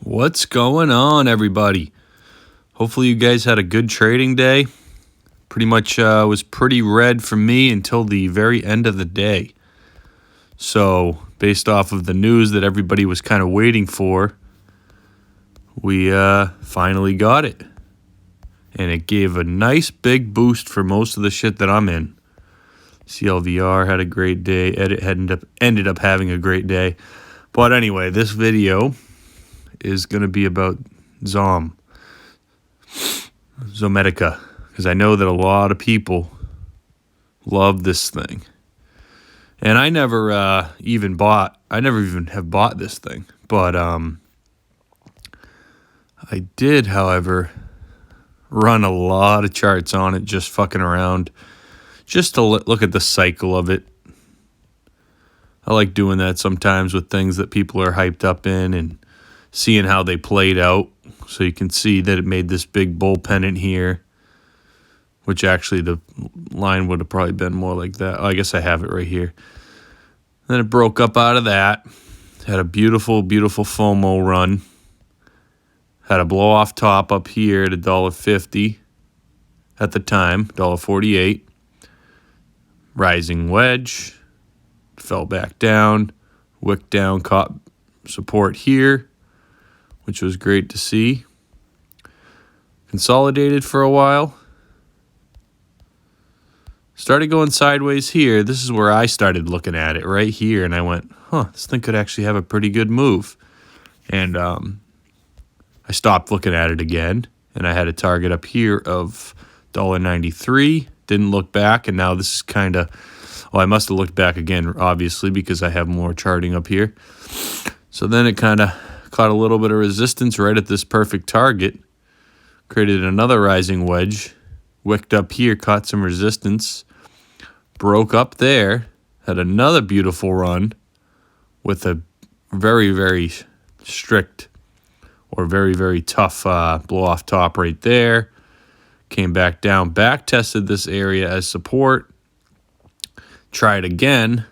What's going on, everybody? Hopefully you guys had a good trading day. Pretty much was pretty red for me until the very end of the day. So based off of the news that everybody was kind of waiting for, we finally got it. And it gave a nice big boost for most of the shit that I'm in. CLVR had a great day. Edit ended up having a great day. But anyway, this video is going to be about ZoM, Zomedica, because I know that a lot of people love this thing. And I never even have bought this thing. But I did, however, run a lot of charts on it, just fucking around, just to look at the cycle of it. I like doing that sometimes with things that people are hyped up in and seeing how they played out. So you can see that it made this big bull pennant here, which actually the line would have probably been more like that. Oh, I guess I have it right here. Then it broke up out of that. Had a beautiful, beautiful FOMO run. Had a blow off top up here at $1.50 at the time, $1.48. Rising wedge. Fell back down. Wick down, caught support here, which was great to see. Consolidated for a while. Started going sideways here. This is where I started looking at it right here, and I went, this thing could actually have a pretty good move. And I stopped looking at it again, and I had a target up here of $1.93. Didn't look back, and now this is kind of, I must have looked back again, obviously, because I have more charting up here. So then it kind of caught a little bit of resistance right at this perfect target. Created another rising wedge. Wicked up here, caught some resistance. Broke up there. Had another beautiful run with a very, very strict or very, very tough blow-off top right there. Came back down, back tested this area as support. Tried again.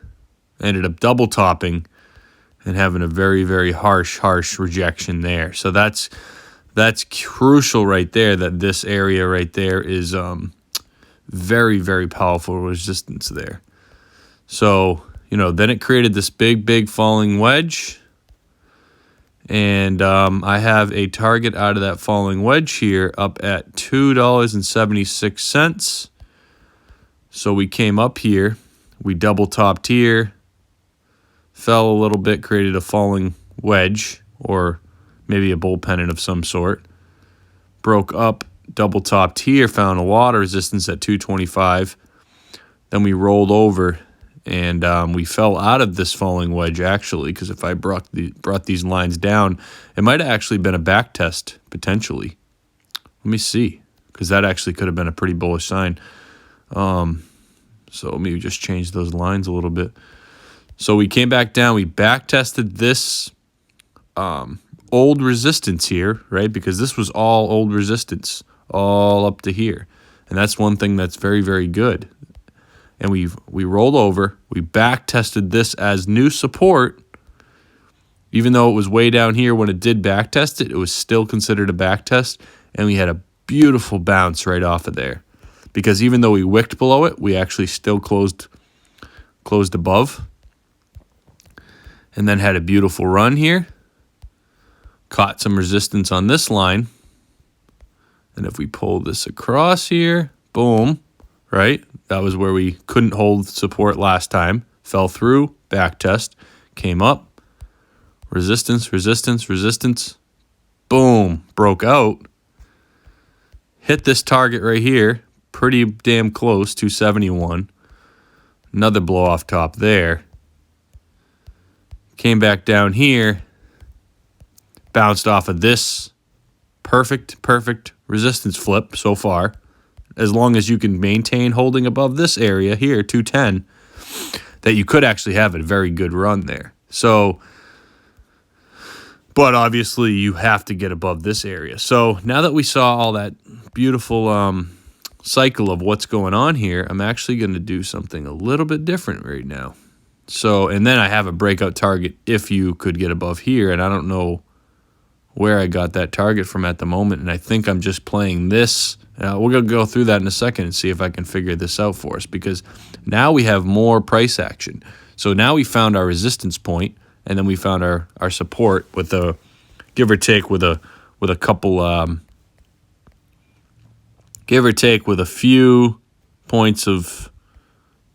Ended up double topping and having a very, very harsh rejection there. So that's crucial right there, that this area right there is very, very powerful resistance there. So, then it created this big falling wedge. And I have a target out of that falling wedge here up at $2.76. So we came up here. We double topped here. Fell a little bit, created a falling wedge, or maybe a bull pennant of some sort. Broke up, double topped here, found a lot of resistance at 225. Then we rolled over, and we fell out of this falling wedge, actually, because if I brought these lines down, it might have actually been a back test, potentially. Let me see, because that actually could have been a pretty bullish sign. So maybe just change those lines a little bit. So we came back down. We back tested this old resistance here, right? Because this was all old resistance, all up to here. And that's one thing that's very, very good. And we rolled over. We back tested this as new support. Even though it was way down here when it did back test it, it was still considered a back test. And we had a beautiful bounce right off of there. Because even though we wicked below it, we actually still closed above. And then had a beautiful run here. Caught some resistance on this line. And if we pull this across here, boom, right? That was where we couldn't hold support last time. Fell through, back test, came up. Resistance, resistance, resistance. Boom, broke out. Hit this target right here. Pretty damn close, 271. Another blow off top there. Came back down here. Bounced off of this perfect resistance flip so far. As long as you can maintain holding above this area here, 210, that you could actually have a very good run there. So, but obviously you have to get above this area. So now that we saw all that beautiful cycle of what's going on here, I'm actually going to do something a little bit different right now. So, and then I have a breakout target if you could get above here, and I don't know where I got that target from at the moment, and I think I'm just playing this. We're going to go through that in a second and see if I can figure this out for us, because now we have more price action. So now we found our resistance point, and then we found our support with a, give or take, with a couple, give or take, with a few points of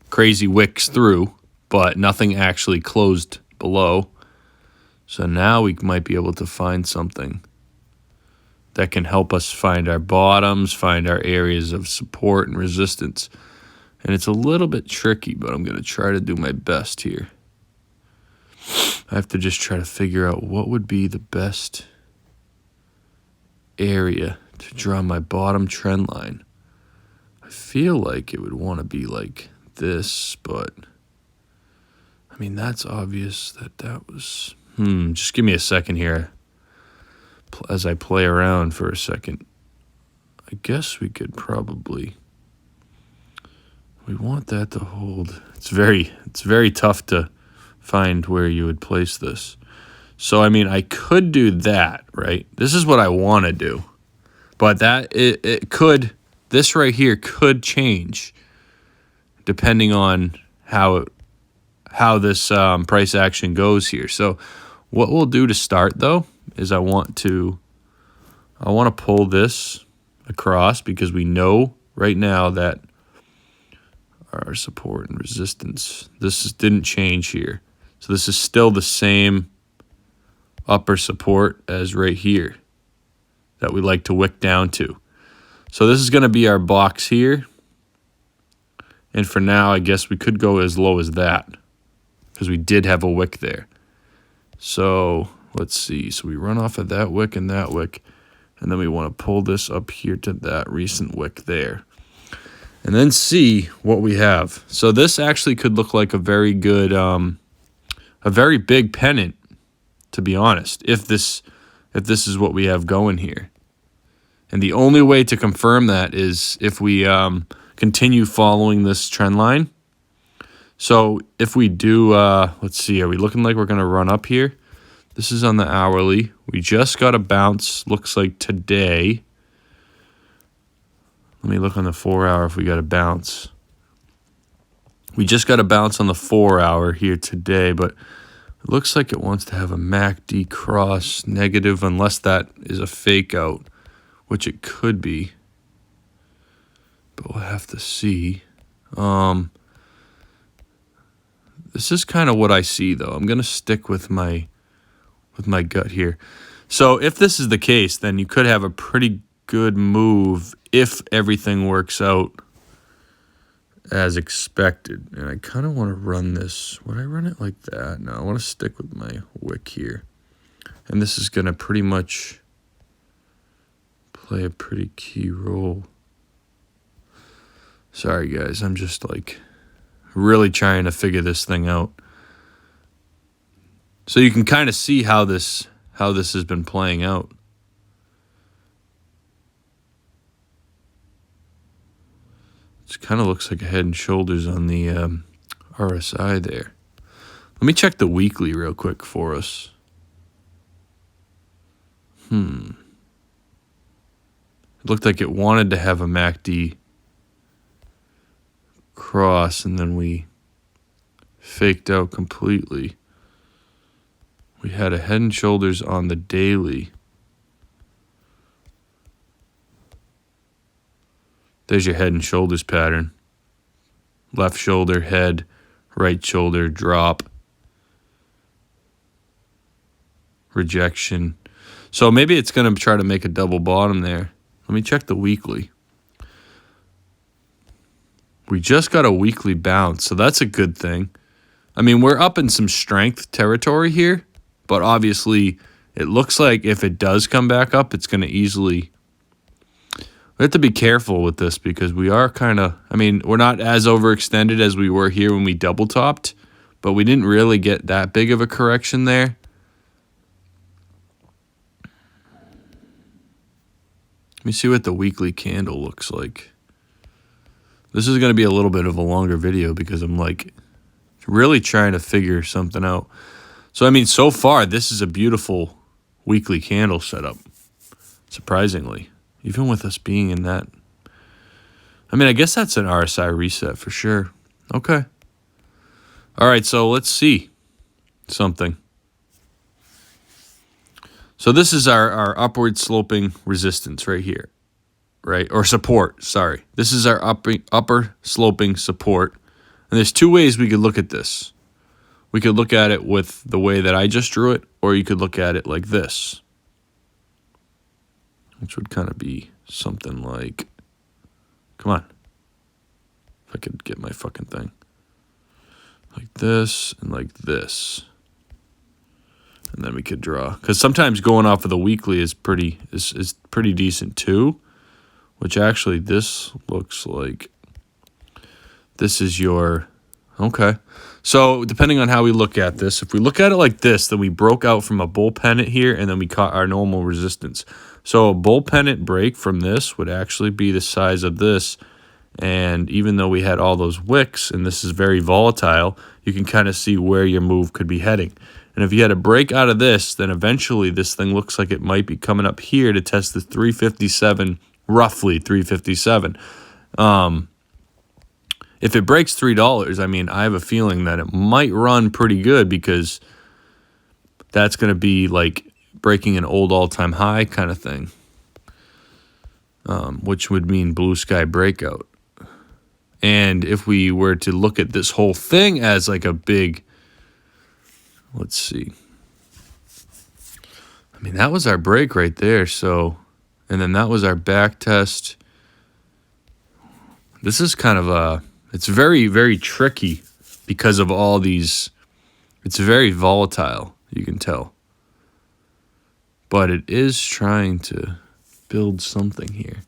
crazy wicks through, but nothing actually closed below. So now we might be able to find something that can help us find our bottoms, find our areas of support and resistance. And it's a little bit tricky, but I'm going to try to do my best here. I have to just try to figure out what would be the best area to draw my bottom trend line. I feel like it would want to be like this, but I mean, that's obvious that was... just give me a second here as I play around for a second. I guess we could probably... We want that to hold. It's very tough to find where you would place this. So, I mean, I could do that, right? This is what I want to do. But that, it could, this right here could change depending on how this price action goes here. So what we'll do to start, though, is I want to pull this across, because we know right now that our support and resistance, didn't change here. So this is still the same upper support as right here that we like to wick down to. So this is going to be our box here. And for now, I guess we could go as low as that, because we did have a wick there. So let's see. So we run off of that wick, and then we want to pull this up here to that recent wick there, and then see what we have. So this actually could look like a very good, a very big pennant, to be honest, if this is what we have going here. And the only way to confirm that is if we continue following this trend line. So if we do, let's see, are we looking like we're going to run up here? This is on the hourly. We just got a bounce, looks like today. Let me look on the 4 hour if we got a bounce. We just got a bounce on the 4 hour here today, but it looks like it wants to have a MACD cross negative, unless that is a fake out, which it could be. But we'll have to see. This is kind of what I see, though. I'm going to stick with my gut here. So if this is the case, then you could have a pretty good move if everything works out as expected. And I kind of want to run this. Would I run it like that? No, I want to stick with my wick here. And this is going to pretty much play a pretty key role. Sorry, guys. I'm just like really trying to figure this thing out. So you can kind of see how this has been playing out. It kind of looks like a head and shoulders on the RSI there. Let me check the weekly real quick for us. It looked like it wanted to have a MACD cross, and then we faked out completely. We had a head and shoulders on the daily. There's your head and shoulders pattern. Left shoulder, head, right shoulder, drop, rejection. So maybe it's going to try to make a double bottom there. Let me check the weekly. We just got a weekly bounce, so that's a good thing. I mean, we're up in some strength territory here, but obviously it looks like if it does come back up, it's going to easily... We have to be careful with this, because we are kind of... I mean, we're not as overextended as we were here when we double topped, but we didn't really get that big of a correction there. Let me see what the weekly candle looks like. This is going to be a little bit of a longer video, because I'm like really trying to figure something out. So, I mean, so far, this is a beautiful weekly candle setup, surprisingly, even with us being in that. I mean, I guess that's an RSI reset for sure. Okay. All right, so let's see something. So this is our upward sloping resistance right here, right? Or support, sorry. This is our upper sloping support. And there's two ways we could look at this. We could look at it with the way that I just drew it, or you could look at it like this, which would kind of be something like, come on, if I could get my fucking thing. Like this and like this. And then we could draw. Because sometimes going off of the weekly is pretty decent too. Which actually this looks like this is your, okay. So depending on how we look at this, if we look at it like this, then we broke out from a bull pennant here and then we caught our normal resistance. So a bull pennant break from this would actually be the size of this. And even though we had all those wicks and this is very volatile, you can kind of see where your move could be heading. And if you had a break out of this, then eventually this thing looks like it might be coming up here to test the 357, roughly 357. If it breaks $3, I mean, I have a feeling that it might run pretty good because that's going to be like breaking an old all-time high kind of thing, which would mean blue sky breakout. And if we were to look at this whole thing as like a big, let's see. I mean, that was our break right there. So, and then that was our back test. This is kind of a, it's very, very tricky because of all these, it's very volatile, you can tell. But it is trying to build something here.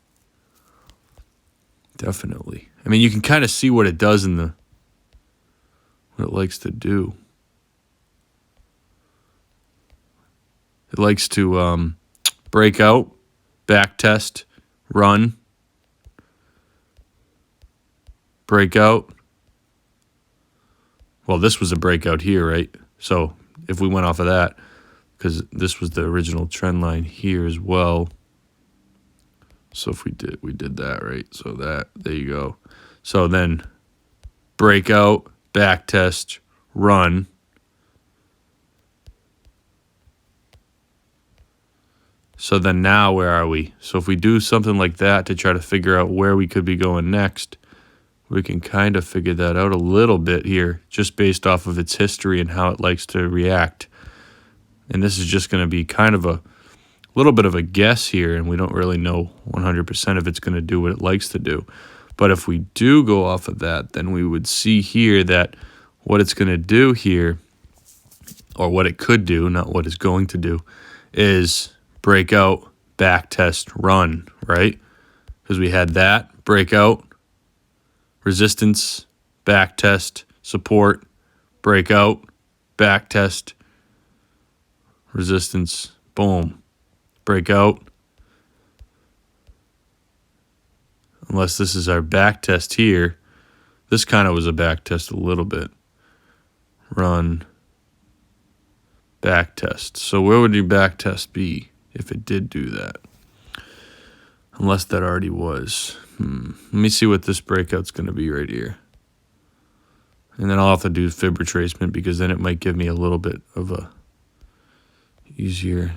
Definitely. I mean, you can kind of see what it does in the, what it likes to do. It likes to break out, back test, run, break out. Well, this was a breakout here, right? So if we went off of that, because this was the original trend line here as well. So if we did that, right? So that, there you go. So then breakout, back test, run. So then now where are we? So if we do something like that to try to figure out where we could be going next, we can kind of figure that out a little bit here, just based off of its history and how it likes to react. And this is just going to be kind of a little bit of a guess here, and we don't really know 100% if it's going to do what it likes to do. But if we do go off of that, then we would see here that what it's going to do here, or what it could do, not what it's going to do, is breakout, back test, run, right? Because we had that, breakout, resistance, back test, support, breakout, back test, resistance, boom, breakout. Unless this is our back test here. This kind of was a back test a little bit. Run, back test. So where would your back test be if it did do that? Unless that already was. Let me see what this breakout's going to be right here. And then I'll have to do fib retracement because then it might give me a little bit of a easier.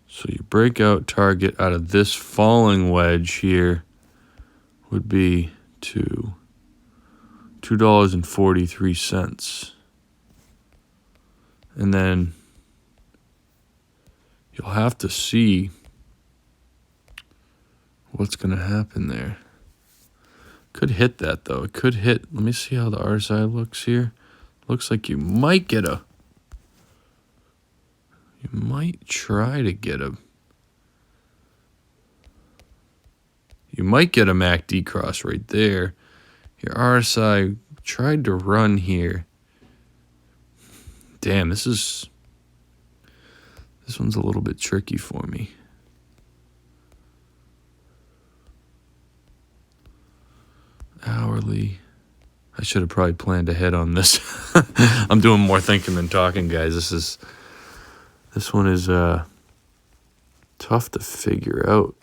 So your breakout target out of this falling wedge here would be to $2.43. And then you'll have to see what's going to happen there. Could hit that though. It could hit. Let me see how the RSI looks here. Looks like you might get a. You might try to get a. You might get a MACD cross right there. Your RSI tried to run here. Damn, this one's a little bit tricky for me. Hourly. I should have probably planned ahead on this. I'm doing more thinking than talking, guys. This This one is tough to figure out.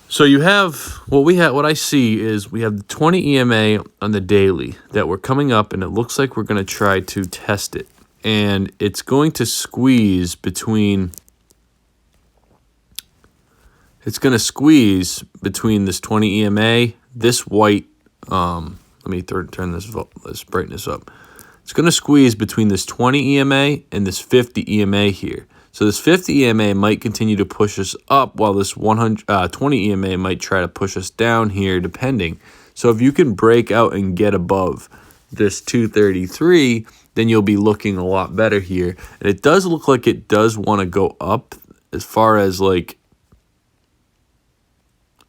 So you have what I see is we have the 20 EMA on the daily that we're coming up, and it looks like we're going to try to test it. And it's going to squeeze between this 20 EMA, this white, let me turn this brightness up. It's going to squeeze between this 20 EMA and this 50 EMA here. So this 50 EMA might continue to push us up while this 20 EMA might try to push us down here, depending. So if you can break out and get above this 233, then you'll be looking a lot better here. And it does look like it does want to go up as far as like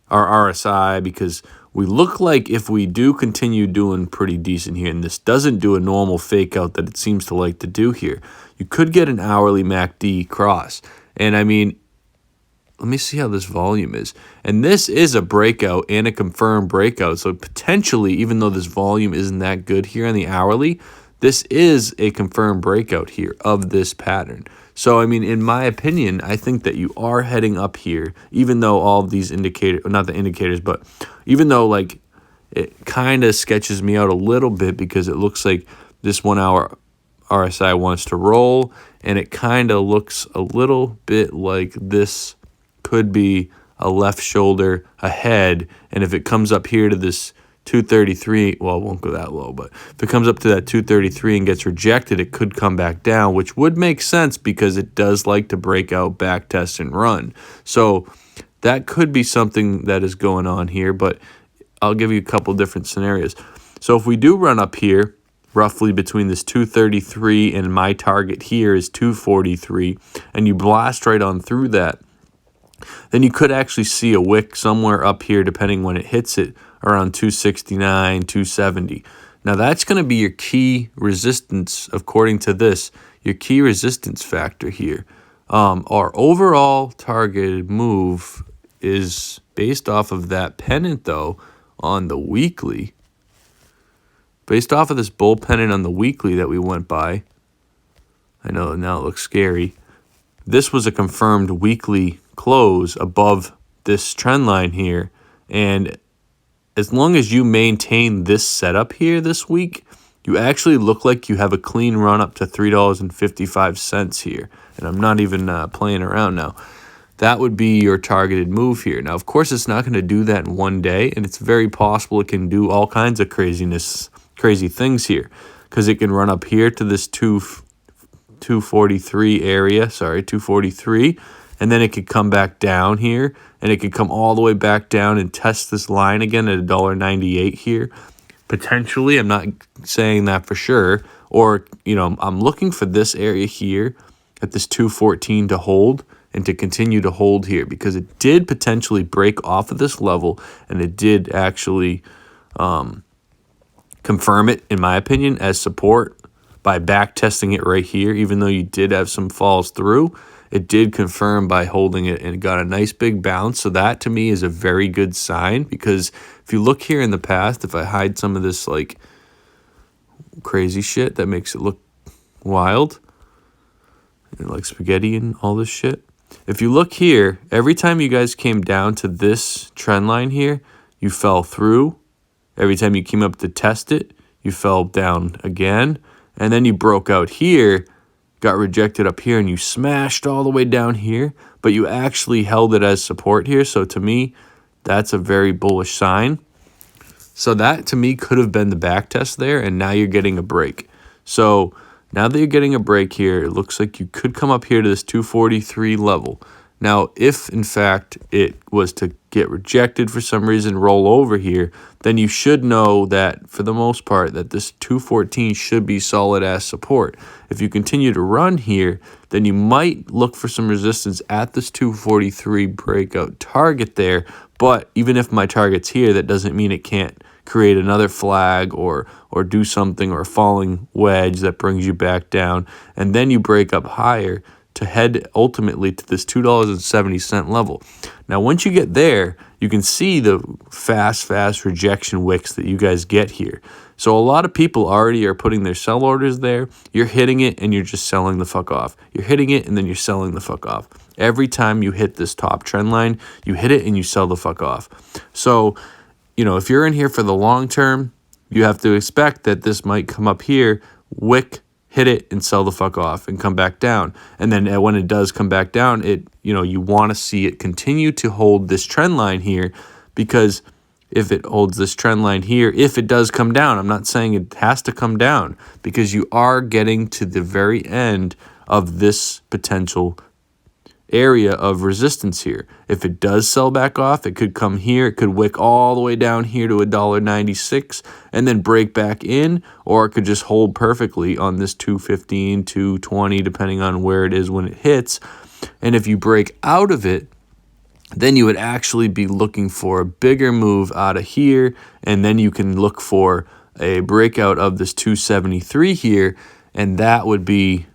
our RSI, because we look like if we do continue doing pretty decent here, and this doesn't do a normal fake out that it seems to like to do here, you could get an hourly MACD cross. And I mean, let me see how this volume is. And this is a breakout and a confirmed breakout. So potentially, even though this volume isn't that good here on the hourly, this is a confirmed breakout here of this pattern. So, I mean, in my opinion, I think that you are heading up here, even though all of these indicators, not the indicators, but even though like it kind of sketches me out a little bit because it looks like this 1 hour RSI wants to roll, and it kind of looks a little bit like this could be a left shoulder ahead. And if it comes up here to this 233, well, it won't go that low, but if it comes up to that 233 and gets rejected, it could come back down, which would make sense because it does like to break out, back test, and run. So that could be something that is going on here, but I'll give you a couple different scenarios. So if we do run up here, roughly between this 233 and my target here is 243, and you blast right on through that, then you could actually see a wick somewhere up here, depending when it hits it, around 269, 270. Now that's going to be your key resistance, according to this, your key resistance factor here. Our overall targeted move is based off of that pennant, though, on the weekly. Based off of this bull pennant on the weekly that we went by, I know now it looks scary. This was a confirmed weekly close above this trend line here, and as long as you maintain this setup here this week, you actually look like you have a clean run up to $3.55 here, and I'm not even playing around now. That would be your targeted move here. Now, of course, it's not going to do that in one day, and it's very possible it can do all kinds of crazy things here, because it can run up here to this 243 area, 243, and then it could come back down here, and it could come all the way back down and test this line again at $1.98 here. Potentially, I'm not saying that for sure, or, I'm looking for this area here at this 214 to hold and to continue to hold here, because it did potentially break off of this level, and it did actually confirm it, in my opinion, as support by back testing it right here. Even though you did have some falls through, it did confirm by holding it, and it got a nice big bounce. So that to me is a very good sign, because if you look here in the past, if I hide some of this like crazy shit that makes it look wild, and like spaghetti and all this shit, if you look here, every time you guys came down to this trend line here, you fell through. Every time you came up to test it, you fell down again. And then you broke out here, got rejected up here, and you smashed all the way down here. But you actually held it as support here. So to me, that's a very bullish sign. So that to me could have been the back test there, and now you're getting a break. So now that you're getting a break here, it looks like you could come up here to this 243 level. Now, if in fact it was to get rejected for some reason, roll over here, then you should know that for the most part that this 214 should be solid as support. If you continue to run here, then you might look for some resistance at this 243 breakout target there. But even if my target's here, that doesn't mean it can't create another flag or do something, or a falling wedge that brings you back down, and then you break up higher to head ultimately to this $2.70 level. Now, once you get there, you can see the fast rejection wicks that you guys get here. So a lot of people already are putting their sell orders there. You're hitting it and you're just selling the fuck off. You're hitting it and then you're selling the fuck off. Every time you hit this top trend line, you hit it and you sell the fuck off. So, if you're in here for the long term, you have to expect that this might come up here, wick, hit it, and sell the fuck off and come back down. And then when it does come back down, you want to see it continue to hold this trend line here, because if it holds this trend line here, if it does come down, I'm not saying it has to come down, because you are getting to the very end of this potential area of resistance here. If it does sell back off, it could come here, it could wick all the way down here to $1.96 and then break back in, or it could just hold perfectly on this 215, 220, depending on where it is when it hits. And if you break out of it, then you would actually be looking for a bigger move out of here, and then you can look for a breakout of this 273 here, and that would be,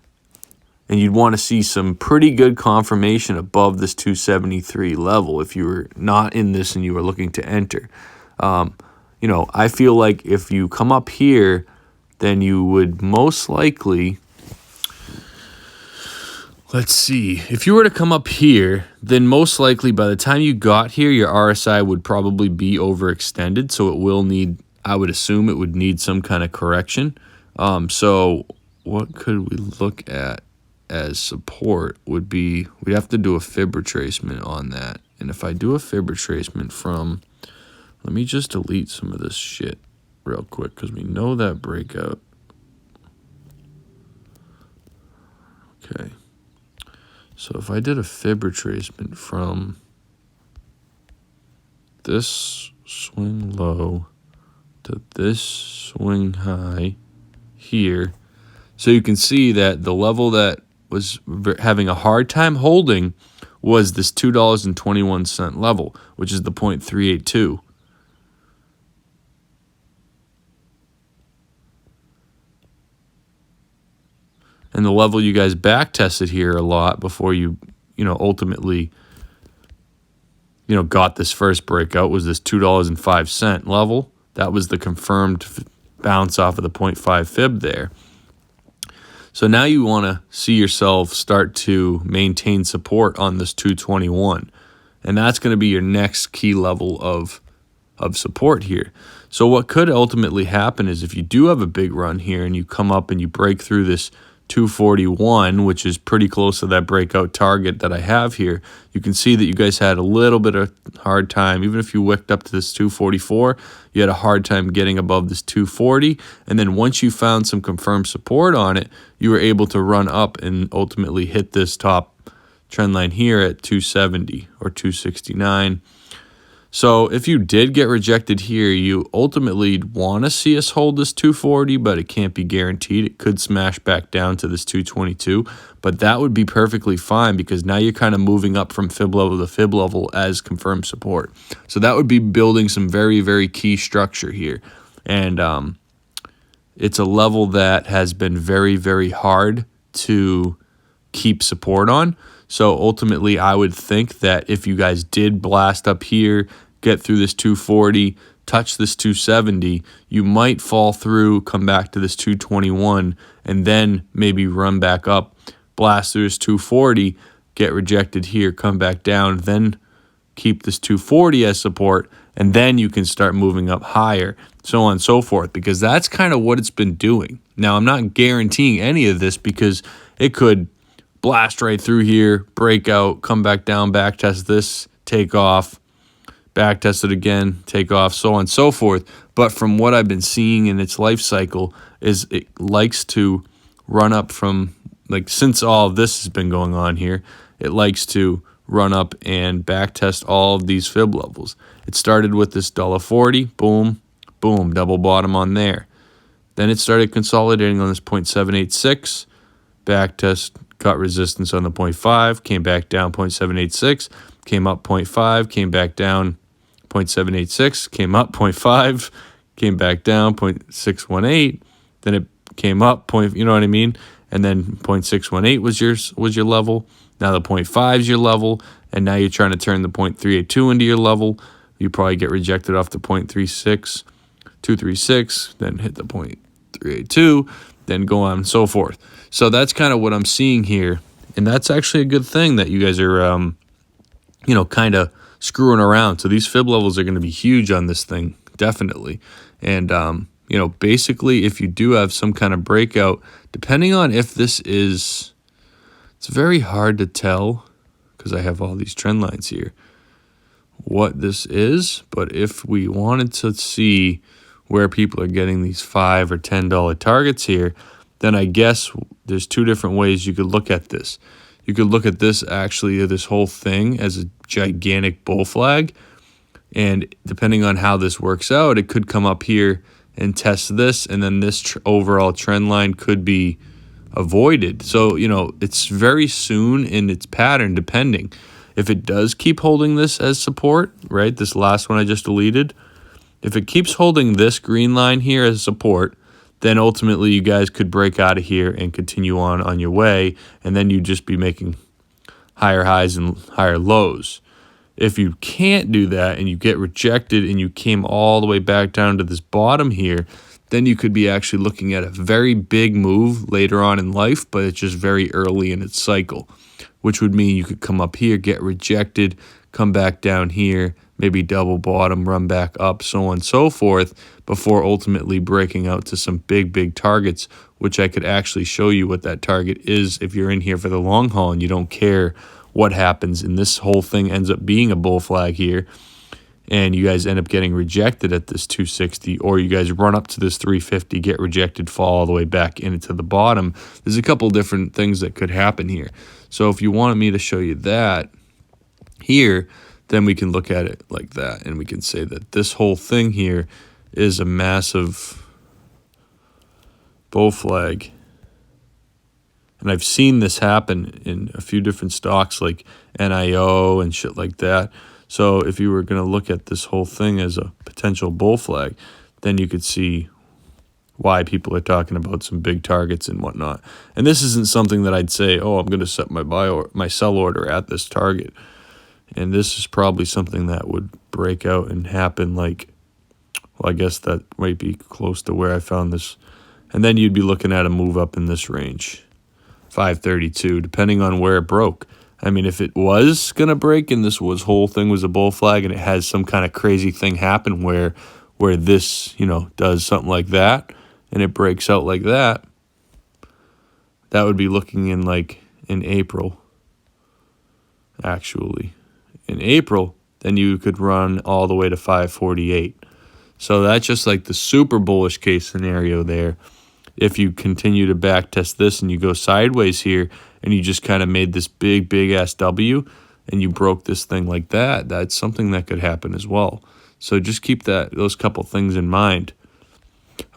and you'd want to see some pretty good confirmation above this 273 level if you were not in this and you were looking to enter. I feel like if you come up here, then you would most likely, let's see, if you were to come up here, then most likely by the time you got here, your RSI would probably be overextended. So it will need, I would assume it would need some kind of correction. So what could we look at as support would be, we'd have to do a fib retracement on that. And if I do a fib retracement from, let me just delete some of this shit real quick, because we know that breakout. Okay. So if I did a fib retracement from this swing low to this swing high here, so you can see that the level that was having a hard time holding was this $2.21 level, which is the 0.382. And the level you guys back tested here a lot before you ultimately got this first breakout was this $2.05 level. That was the confirmed bounce off of the 0.5 fib there. So now you want to see yourself start to maintain support on this 221. And that's going to be your next key level of support here. So what could ultimately happen is if you do have a big run here and you come up and you break through this 241, which is pretty close to that breakout target that I have here, you can see that you guys had a little bit of hard time. Even if you wicked up to this 244, you had a hard time getting above this 240. And then once you found some confirmed support on it, you were able to run up and ultimately hit this top trend line here at 270 or 269. So if you did get rejected here, you ultimately want to see us hold this 240, but it can't be guaranteed. It could smash back down to this 222, but that would be perfectly fine because now you're kind of moving up from fib level to fib level as confirmed support. So that would be building some very, very key structure here. And it's a level that has been very, very hard to keep support on. So ultimately, I would think that if you guys did blast up here, get through this 240, touch this 270, you might fall through, come back to this 221, and then maybe run back up, blast through this 240, get rejected here, come back down, then keep this 240 as support, and then you can start moving up higher, so on and so forth, because that's kind of what it's been doing. Now, I'm not guaranteeing any of this because it could blast right through here, break out, come back down, back test this, take off, back test it again, take off, so on and so forth. But from what I've been seeing in its life cycle is it likes to run up from, like, since all of this has been going on here, it likes to run up and back test all of these fib levels. It started with this $1.40, boom, boom, double bottom on there. Then it started consolidating on this 0.786, back test, got resistance on the 0.5, came back down 0.786, came up 0.5, came back down 0.786, came up 0.5, came back down 0.618, then it came up you know what I mean? and then 0.618 was your level. Now the 0.5 is your level, and now you're trying to turn the 0.382 into your level. You probably get rejected off the 0.36236, then hit the 0.382, then go on and so forth. So that's kind of what I'm seeing here, and that's actually a good thing that you guys are, kind of screwing around. So these fib levels are going to be huge on this thing, definitely. And, basically, if you do have some kind of breakout, depending on if this is, it's very hard to tell because I have all these trend lines here, what this is. But if we wanted to see where people are getting these $5 or $10 targets here, then I guess there's two different ways you could look at this. You could look at this actually, this whole thing, as a gigantic bull flag. And depending on how this works out, it could come up here and test this, and then this overall trend line could be avoided. So, it's very soon in its pattern, depending. If it does keep holding this as support, right, this last one I just deleted, if it keeps holding this green line here as support, then ultimately you guys could break out of here and continue on your way, and then you'd just be making higher highs and higher lows. If you can't do that and you get rejected and you came all the way back down to this bottom here, then you could be actually looking at a very big move later on in life, but it's just very early in its cycle, which would mean you could come up here, get rejected, come back down here, maybe double bottom, run back up, so on and so forth, before ultimately breaking out to some big targets, which I could actually show you what that target is if you're in here for the long haul and you don't care what happens, and this whole thing ends up being a bull flag here, and you guys end up getting rejected at this 260, or you guys run up to this 350, get rejected, fall all the way back into the bottom. There's a couple different things that could happen here. So if you wanted me to show you that here, then we can look at it like that, and we can say that this whole thing here is a massive bull flag. And I've seen this happen in a few different stocks like NIO and shit like that. So if you were going to look at this whole thing as a potential bull flag, then you could see why people are talking about some big targets and whatnot. And this isn't something that I'd say, oh, I'm going to set my sell order at this target. And this is probably something that would break out and happen like, well, I guess that might be close to where I found this. And then you'd be looking at a move up in this range, 532, depending on where it broke. I mean, if it was going to break and this whole thing was a bull flag and it has some kind of crazy thing happen where this, does something like that and it breaks out like that, that would be looking in April, actually. In April, then you could run all the way to 548. So that's just like the super bullish case scenario there. If you continue to back test this and you go sideways here and you just kind of made this big ass W and you broke this thing like that, that's something that could happen as well. So just keep those couple things in mind.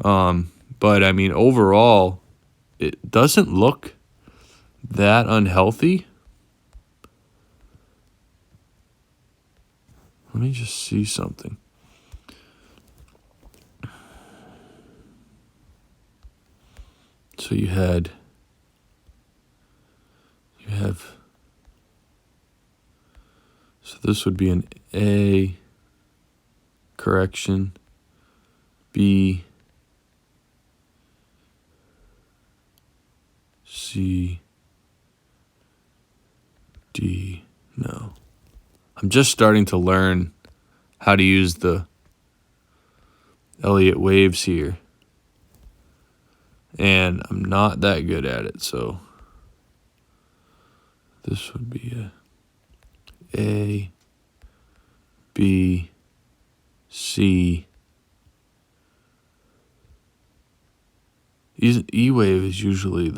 But I mean, overall, it doesn't look that unhealthy. Let me just see something. So you have, so this would be an A correction, B, C, D, no. I'm just starting to learn how to use the Elliott waves here. And I'm not that good at it, so this would be A, B, C. E-wave is usually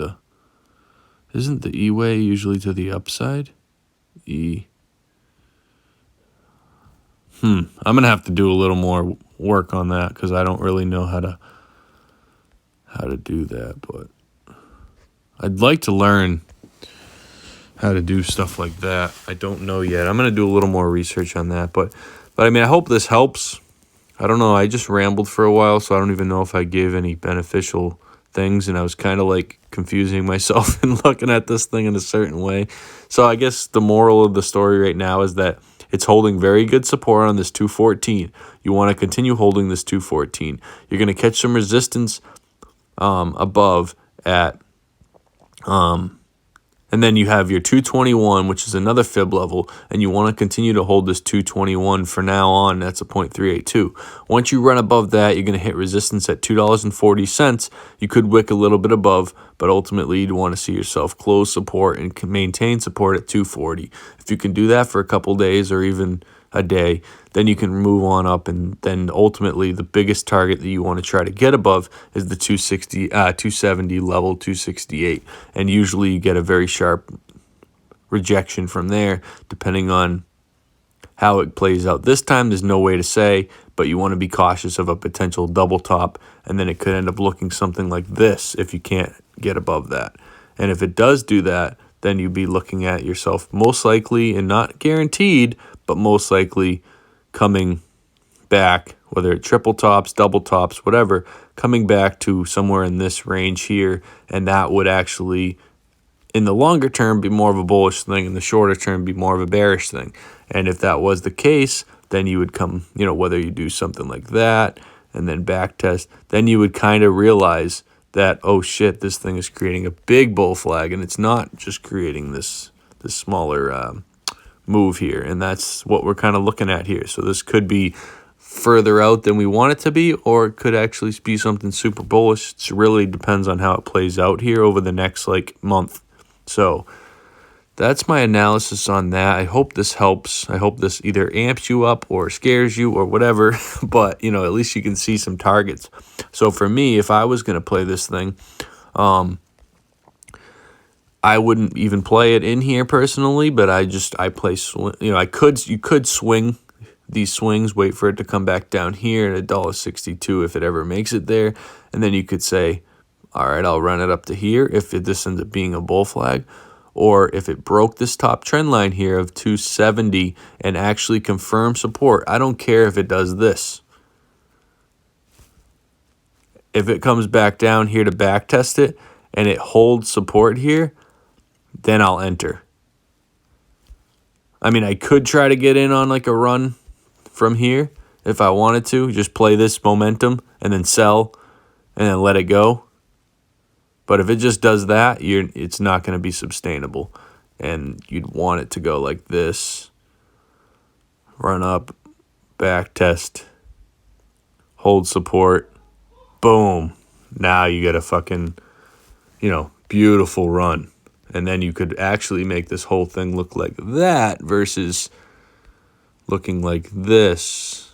isn't the E-wave usually to the upside? I'm going to have to do a little more work on that because I don't really know how to do that, but I'd like to learn how to do stuff like that. I don't know yet. I'm going to do a little more research on that, but I mean, I hope this helps. I don't know. I just rambled for a while, so I don't even know if I gave any beneficial things, and I was kind of like confusing myself and looking at this thing in a certain way. So I guess the moral of the story right now is that it's holding very good support on this 214. You want to continue holding this 214. You're going to catch some resistance above at and then you have your 221, which is another fib level, and you want to continue to hold this 221 for now on. That's a 0.382. Once you run above that, you're going to hit resistance at $2.40. You could wick a little bit above, but ultimately you'd want to see yourself close support and maintain support at 240. If you can do that for a couple days or even a day, then you can move on up, and then ultimately the biggest target that you want to try to get above is the 270 level, 268, and usually you get a very sharp rejection from there depending on how it plays out. This time there's no way to say, but you want to be cautious of a potential double top, and then it could end up looking something like this if you can't get above that. And if it does do that, then you'd be looking at yourself most likely, and not guaranteed, but most likely coming back, whether it triple tops, double tops, whatever, coming back to somewhere in this range here, and that would actually, in the longer term, be more of a bullish thing, in the shorter term, be more of a bearish thing. And if that was the case, then you would come, whether you do something like that and then back test, then you would kind of realize that, oh shit, this thing is creating a big bull flag, and it's not just creating this smaller move here, and that's what we're kind of looking at here. So this could be further out than we want it to be, or it could actually be something super bullish. It really depends on how it plays out here over the next month. So that's my analysis on that. I hope this helps. I hope this either amps you up or scares you or whatever, but at least you can see some targets. So for me, if I was going to play this thing, I wouldn't even play it in here personally, but I play, you could swing these swings, wait for it to come back down here at $1.62 if it ever makes it there, and then you could say, all right, I'll run it up to here if this ends up being a bull flag, or if it broke this top trend line here of 270 and actually confirm support. I don't care if it does this. If it comes back down here to back test it and it holds support here, then I'll enter. I mean, I could try to get in on a run from here if I wanted to, just play this momentum and then sell and then let it go. But if it just does that, it's not going to be sustainable, and you'd want it to go like this: run up, back test, hold support, boom. Now you get a fucking, beautiful run. And then you could actually make this whole thing look like that versus looking like this.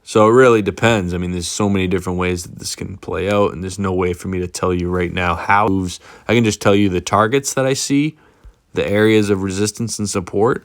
So it really depends. I mean, there's so many different ways that this can play out, and there's no way for me to tell you right now how it moves. I can just tell you the targets that I see, the areas of resistance and support,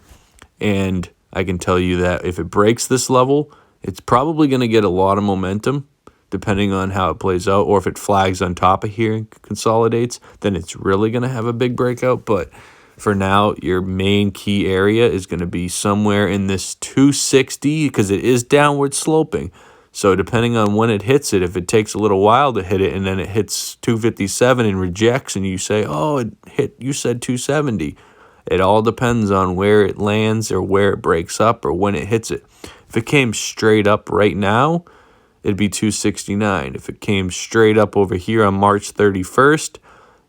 and I can tell you that if it breaks this level, it's probably going to get a lot of momentum, depending on how it plays out, or if it flags on top of here and consolidates, then it's really going to have a big breakout. But for now, your main key area is going to be somewhere in this 260, because it is downward sloping. So depending on when it hits it, if it takes a little while to hit it and then it hits 257 and rejects, and you say, oh, you said 270. It all depends on where it lands or where it breaks up or when it hits it. If it came straight up right now, it'd be 269. If it came straight up over here on March 31st,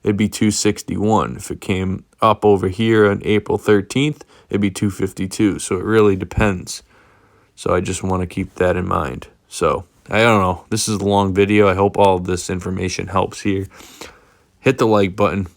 it'd be 261. If it came up over here on April 13th, it'd be 252. So it really depends. So I just want to keep that in mind. So I don't know. This is a long video. I hope all of this information helps here. Hit the like button.